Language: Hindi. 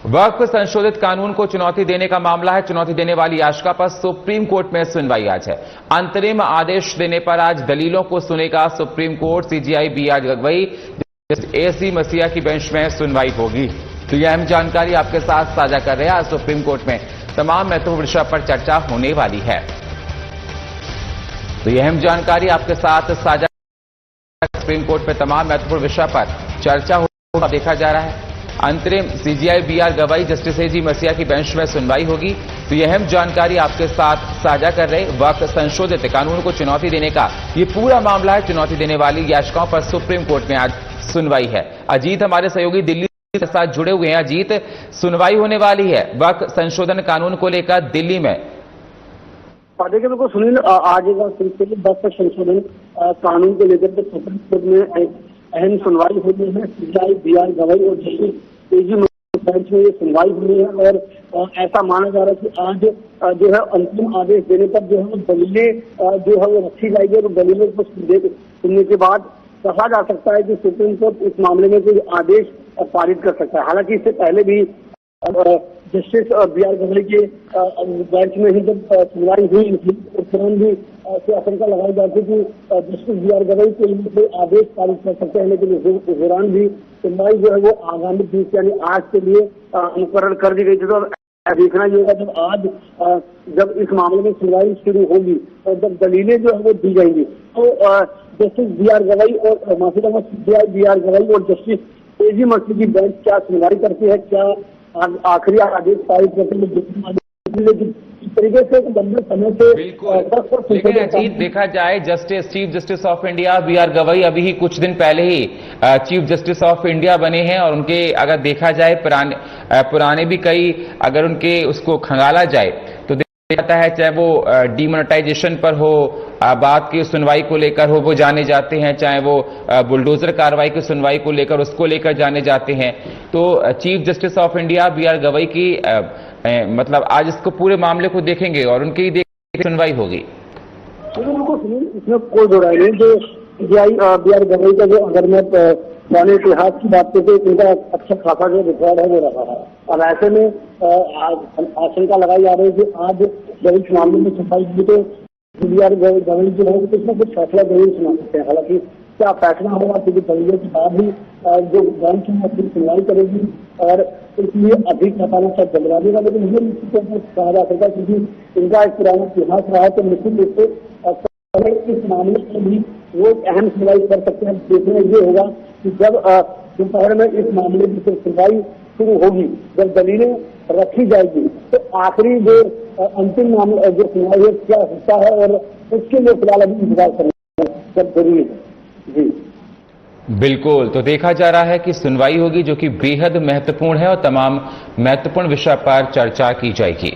वक्फ संशोधित कानून को चुनौती देने का मामला है। चुनौती देने वाली याचिका पर सुप्रीम कोर्ट में सुनवाई आज है। अंतरिम आदेश देने पर आज दलीलों को सुनेगा Supreme Court. CJI BR Gavai AG Masih की बेंच में सुनवाई होगी। तो यह अहम जानकारी आपके साथ साझा कर रहे हैं। आज सुप्रीम कोर्ट में तमाम महत्वपूर्ण विषय पर चर्चा होने वाली है। तो यह अहम जानकारी आपके साथ साझा, सुप्रीम कोर्ट में तमाम महत्वपूर्ण विषय पर चर्चा होगा देखा जा रहा है। अंतरिम सीजीआई बीआर गवाई जस्टिस एजी मसीहा की बेंच में सुनवाई होगी। तो यह अहम जानकारी आपके साथ साझा कर रहे। वक्फ संशोधित कानून को चुनौती देने का ये पूरा मामला है। चुनौती देने वाली याचिकाओं पर सुप्रीम कोर्ट में आज सुनवाई है। अजीत हमारे सहयोगी दिल्ली के साथ जुड़े हुए हैं। अजीत, सुनवाई होने वाली है वक्फ संशोधन कानून को लेकर दिल्ली में। देखिए बिल्कुल सुनील, आज वक्फ संशोधन कानून को लेकर सुप्रीम कोर्ट में अहम सुनवाई होनी है। सीजीआई बीआर गवई और जस्टिस एजी बेंच में ये सुनवाई हुई है और ऐसा माना जा रहा है कि आज जो है अंतिम आदेश देने पर जो है वो दलीलें जो है वो रखी जाएगी और दलीलों को सुनने के बाद कहा जा सकता है कि सुप्रीम कोर्ट इस मामले में कोई आदेश पारित कर सकता है। हालांकि इससे पहले भी जस्टिस बीआर गवई के बेंच में ही जब सुनवाई हुई थी उस दौरान भी आशंका लगाई जाती कि जस्टिस बीआर गवई के लिए आदेश पारित कर सकते हैं, लेकिन उस दौरान भी सुनवाई जो है वो आगामी 20 यानी आज के लिए मुकर्रर कर दी गई थी। तो देखना ये होगा जब इस मामले में सुनवाई शुरू होगी और जब दलीलें जो है वो दी जाएंगी तो जस्टिस बीआर गवई और माफी चाहूंगा सीजीआई बीआर गवई और जस्टिस एजी मसीहा की बेंच क्या सुनवाई करती है, क्या आखिरी आदेश पारित करते हैं इस तरीके से लंबे समय से। बिल्कुल, लेकिन अजीत देखा जाए chief justice of India BR Gavai अभी ही कुछ दिन पहले ही चीफ जस्टिस ऑफ इंडिया बने हैं और उनके अगर देखा जाए पुराने भी कई अगर उनके उसको खंगाला जाए तो देखा जाता है, चाहे वो डीमोनेटाइजेशन पर हो, बात की सुनवाई को लेकर हो वो जाने जाते हैं, चाहे वो बुलडोजर कार्रवाई की सुनवाई को लेकर उसको लेकर जाने जाते हैं। तो chief justice of India BR Gavai की मतलब आज इसको पूरे मामले को देखेंगे और उनकी सुनवाई होगी। इसमें कोई दो राय नहीं। जो सीजीआई बीआर गवई का जो अगर मैं पुराने इतिहास की बात करते तो इनका अच्छा खासा जो रिकॉर्ड है वो रहा है और ऐसे में आशंका लगाई जा रही है कि आज जब इस मामले में सफाई हुई तो बीआर गवई जो है कुछ न कुछ फैसला जरूर सुना सकते हैं। हालांकि क्या फैसला होगा क्योंकि दलीलों के बाद ही जो बेंच है अपनी सुनवाई करेगी और इसलिए अधिक बताना शायद जल लगेगा, लेकिन ये निश्चित रूप से कहा जा सकता है क्योंकि इनका एक पुराना इतिहास रहा है तो निश्चित रूप से इस मामले में भी वो अहम सुनवाई कर सकते हैं। देखना ये होगा कि जब दोपहर में इस मामले की सुनवाई शुरू होगी, जब दलीलें रखी जाएगी तो आखिरी जो अंतिम मामला जो सुनवाई है क्या होता है और उसके लिए फिलहाल अभी इंतजार करना जब जरूरी है। जी बिल्कुल, तो देखा जा रहा है कि सुनवाई होगी जो कि बेहद महत्वपूर्ण है और तमाम महत्वपूर्ण विषय पर चर्चा की जाएगी।